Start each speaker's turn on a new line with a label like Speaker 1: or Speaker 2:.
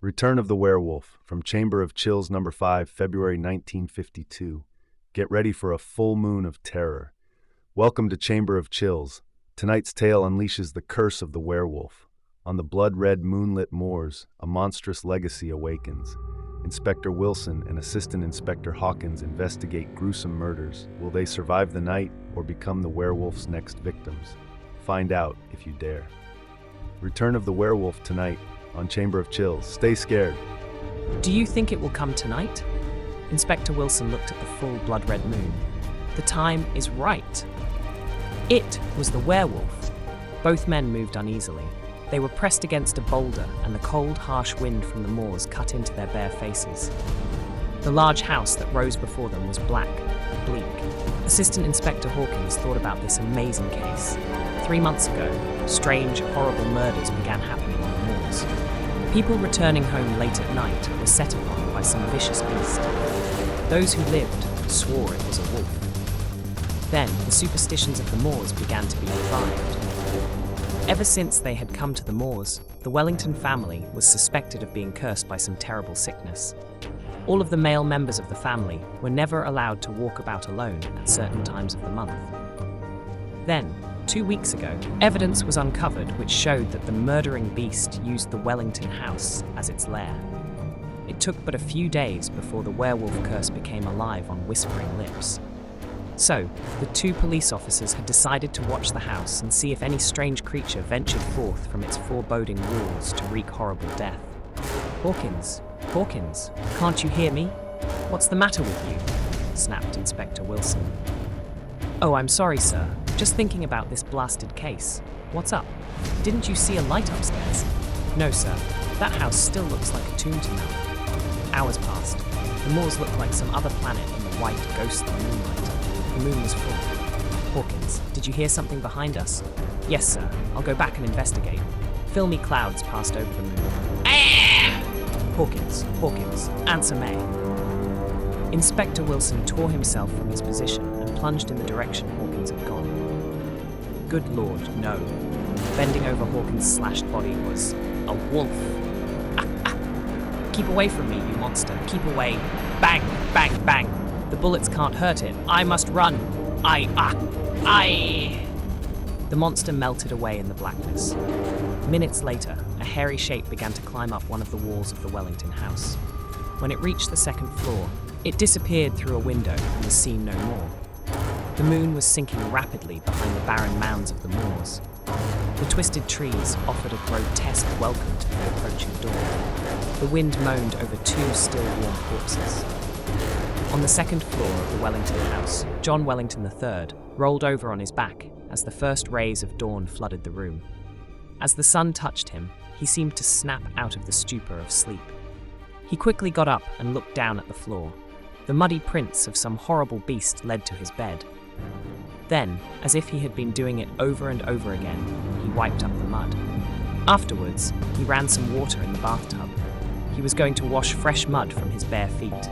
Speaker 1: Return of the Werewolf from Chamber of Chills number 5, February 1952. Get ready for a full moon of terror. Welcome to Chamber of Chills. Tonight's tale unleashes the curse of the werewolf. On the blood-red moonlit moors, a monstrous legacy awakens. Inspector Wilson and Assistant Inspector Hawkins investigate gruesome murders. Will they survive the night or become the werewolf's next victims? Find out if you dare. Return of the Werewolf tonight on Chamber of Chills. Stay scared.
Speaker 2: Do you think it will come tonight? Inspector Wilson looked at the full blood-red moon. The time is right. It was the werewolf. Both men moved uneasily. They were pressed against a boulder, and the cold, harsh wind from the moors cut into their bare faces. The large house that rose before them was black, bleak. Assistant Inspector Hawkins thought about this amazing case. 3 months ago, strange, horrible murders began happening on the moors. People returning home late at night were set upon by some vicious beast. Those who lived swore it was a wolf. Then, the superstitions of the moors began to be revived. Ever since they had come to the moors, the Wellington family was suspected of being cursed by some terrible sickness. All of the male members of the family were never allowed to walk about alone at certain times of the month. Then, 2 weeks ago, evidence was uncovered which showed that the murdering beast used the Wellington house as its lair. It took but a few days before the werewolf curse became alive on whispering lips. So, the 2 police officers had decided to watch the house and see if any strange creature ventured forth from its foreboding walls to wreak horrible death. Hawkins, can't you hear me? What's the matter with you? Snapped Inspector Wilson. Oh, I'm sorry, sir. Just thinking about this blasted case. What's up? Didn't you see a light upstairs? No, sir. That house still looks like a tomb to me. Hours passed. The moors looked like some other planet in the white, ghostly moonlight. The moon was full. Hawkins, did you hear something behind us? Yes, sir. I'll go back and investigate. Filmy clouds passed over the moon. Hawkins, answer May. Inspector Wilson tore himself from his position and plunged in the direction Hawkins had gone. Good Lord, no. Bending over Hawkins' slashed body was a wolf. Keep away from me, you monster. Keep away. Bang, bang, bang. The bullets can't hurt it. I must run. The monster melted away in the blackness. Minutes later, a hairy shape began to climb up one of the walls of the Wellington house. When it reached the 2nd floor, it disappeared through a window and was seen no more. The moon was sinking rapidly behind the barren mounds of the moors. The twisted trees offered a grotesque welcome to the approaching dawn. The wind moaned over 2 still warm corpses. On the 2nd floor of the Wellington house, John Wellington III rolled over on his back as the first rays of dawn flooded the room. As the sun touched him, he seemed to snap out of the stupor of sleep. He quickly got up and looked down at the floor. The muddy prints of some horrible beast led to his bed. Then, as if he had been doing it over and over again, he wiped up the mud. Afterwards, he ran some water in the bathtub. He was going to wash fresh mud from his bare feet.